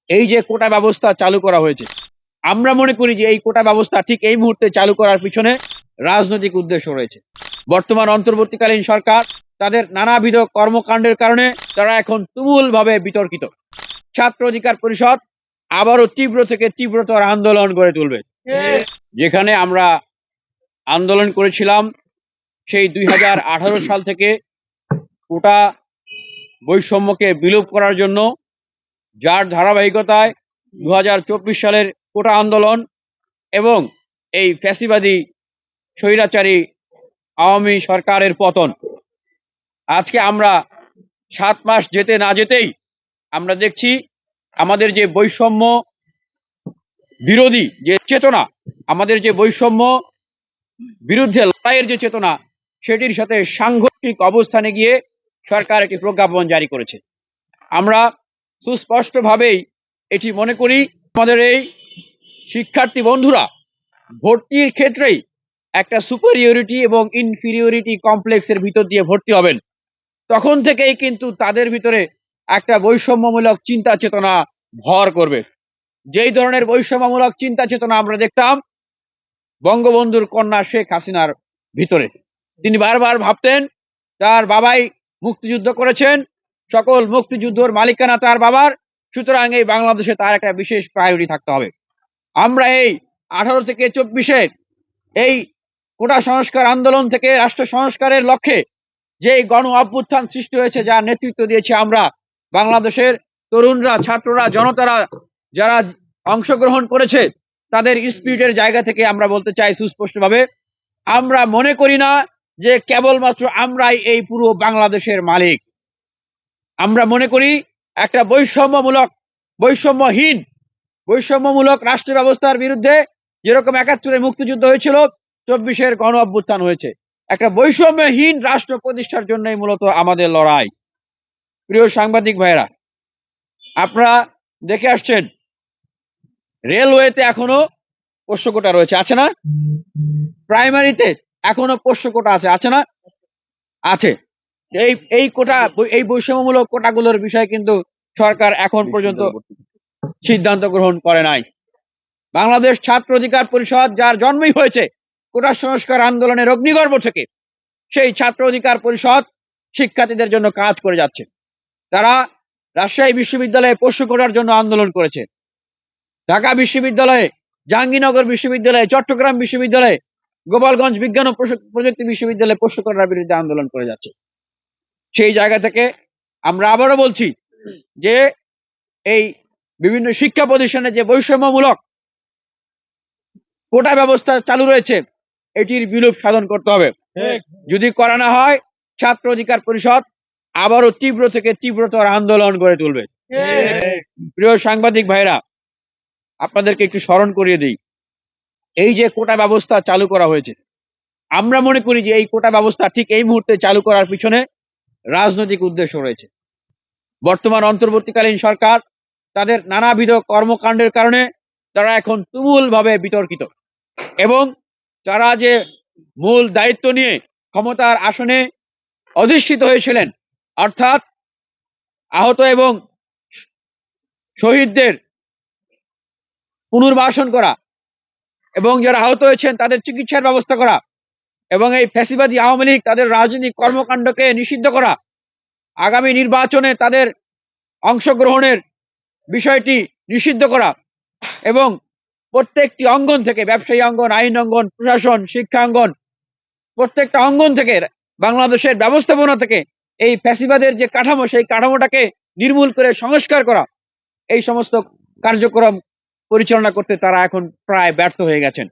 এই যে কোটা ব্যবস্থা চালু করা হয়েছে, আমরা মনে করি যে এই কোটা ব্যবস্থা ঠিক এই মুহূর্তে চালু করার পিছনে রাজনৈতিক উদ্দেশ্য রয়েছে। বর্তমান অন্তর্বর্তীকালীন সরকার তাদের নানাবিধ কর্মকাণ্ডের কারণে তারা এখন তুমুলভাবে বিতর্কিত। ছাত্র অধিকার পরিষদ আবারও তীব্র থেকে তীব্রতর আন্দোলন গড়ে তুলবে। যেখানে আমরা আন্দোলন করেছিলাম সেই 2018 সাল থেকে কোটা বৈষম্যকে বিলোপ করার জন্য, যার ধারাবাহিকতায় 2024 সালের কোটা আন্দোলন এবং এই ফ্যাসিবাদী স্বৈরাচারী আওয়ামী সরকারের পতন। আজকে আমরা 7 মাস যেতে না যেতেই আমরা দেখছি আমাদের যে বৈষম্য বিরোধী যে চেতনা, আমাদের যে বৈষম্য বিরুদ্ধে লড়াইয়ের যে চেতনা, সেটির সাথে সাংঘর্ষিক অবস্থানে গিয়ে সরকার একটি প্রজ্ঞাপন জারি করেছে। আমরা সুস্পষ্টভাবেই এটি মনে করি, আমাদের এই শিক্ষার্থী বন্ধুরা ভর্তির ক্ষেত্রেই একটা সুপারিয়রিটি এবং ইনফিরিয়রিটি কমপ্লেক্সের ভিতর দিয়ে ভর্তি হবেন। তখন থেকেই কিন্তু তাদের ভিতরে একটা বৈষম্যমূলক চিন্তা চেতনা ভর করবে। যেই ধরনের বৈষম্যমূলক চিন্তা চেতনা আমরা দেখতাম বঙ্গবন্ধুর কন্যা শেখ হাসিনার ভিতরে। তিনি বারবার ভাবতেন তার বাবাই মুক্তিযুদ্ধ করেছেন, সকল মুক্তিযুদ্ধর মালিকানা তার বাবার, সুতরাং এই বাংলাদেশে তার একটা বিশেষ প্রায়োরিটি থাকতে হবে। আমরা এই 18 থেকে 24 এই কোটা সংস্কার আন্দোলন থেকে রাষ্ট্র সংস্কারের লক্ষ্যে যে গণ অভ্যুত্থান সৃষ্টি হয়েছে, যার নেতৃত্ব দিয়েছে আমরা, বাংলাদেশের তরুণরা, ছাত্ররা, জনতারা যারা অংশগ্রহণ করেছে, তাদের স্পিরিটের জায়গা থেকে আমরা বলতে চাই সুস্পষ্টভাবে, আমরা মনে করি না যে কেবলমাত্র আমরাই এই পুরো বাংলাদেশের মালিক। আমরা মনে করি একটা বৈষম্যমূলক রাষ্ট্র ব্যবস্থার বিরুদ্ধে যেরকম 71-এর মুক্তিযুদ্ধ হয়েছিল, 24-এর গণ অভ্যুত্থান হয়েছে। একটা বৈষম্যহীন রাষ্ট্র প্রতিষ্ঠার জন্যই মূলত আমাদের লড়াই। প্রিয় সাংবাদিক ভাইরা, আপনারা দেখে আসছেন রেলওয়েতে এখনো পোষ্য কোটা রয়েছে, আছে না? প্রাইমারিতে এখনো পোষ্য কোটা আছে না? আছে। এই কোটা, এই বৈষম্যমূলক কোটাগুলোর বিষয়ে কিন্তু সরকার এখন পর্যন্ত সিদ্ধান্ত গ্রহণ করে নাই। বাংলাদেশ ছাত্র অধিকার পরিষদ, যার জন্মই হয়েছে কোটা সংস্কার আন্দোলনের অগ্নিগর্ভ থেকে, সেই ছাত্র অধিকার পরিষদ শিক্ষার্থীদের জন্য কাজ করে যাচ্ছে। তারা রাজশাহী বিশ্ববিদ্যালয়ে পোষ্য কোটার জন্য আন্দোলন করেছে, ঢাকা বিশ্ববিদ্যালয়ে, জাহাঙ্গীরনগর বিশ্ববিদ্যালয়ে, চট্টগ্রাম বিশ্ববিদ্যালয়ে, গোপালগঞ্জ বিজ্ঞান ও প্রযুক্তি বিশ্ববিদ্যালয়ে পোষ্য কোটার বিরুদ্ধে আন্দোলন করে যাচ্ছে। সেই জায়গা থেকে আমরা আবারও বলছি যে এই বিভিন্ন শিক্ষা প্রতিষ্ঠানে যে বৈষম্যমূলক কোটা ব্যবস্থা চালু রয়েছে, এটির বিলোপ সাধন করতে হবে। যদি করা না হয়, ছাত্র অধিকার পরিষদ আবারও তীব্র থেকে তীব্রতর আন্দোলন গড়ে তুলবে। প্রিয় সাংবাদিক ভাইরা, আপনাদেরকে একটু স্মরণ করিয়ে দিই, এই যে কোটা ব্যবস্থা চালু করা হয়েছে, আমরা মনে করি যে এই কোটা ব্যবস্থা ঠিক এই মুহূর্তে চালু করার পিছনে রাজনৈতিক উদ্দেশ্য রয়েছে। বর্তমান অন্তর্বর্তীকালীন সরকার তাদের নানাবিধ কর্মকাণ্ডের কারণে তারা এখন তুমুলভাবে বিতর্কিত, এবং তারা যে মূল দায়িত্ব নিয়ে ক্ষমতার আসনে অধিষ্ঠিত হয়েছিলেন, অর্থাৎ আহত এবং শহীদদের পুনর্বাসন করা এবং যারা আহত হয়েছেন তাদের চিকিৎসার ব্যবস্থা করা এবং এই ফ্যাসিবাদী আওয়ামী লীগ তাদের রাজনৈতিক কর্মকাণ্ডকে নিষিদ্ধ করা, আগামী নির্বাচনে তাদের অংশগ্রহণের বিষয়টি নিষিদ্ধ করা এবং প্রত্যেকটি অঙ্গন থেকে, ব্যবসায়ী অঙ্গন, আইন অঙ্গন, প্রশাসন, শিক্ষা অঙ্গন, প্রত্যেকটা অঙ্গন থেকে, বাংলাদেশের ব্যবস্থাপনা থেকে এই ফ্যাসিবাদের যে কাঠামো, সেই কাঠামোটাকে নির্মূল করে সংস্কার করা, এই সমস্ত কার্যক্রম পরিচালনা করতে তারা এখন প্রায় ব্যর্থ হয়ে গেছেন।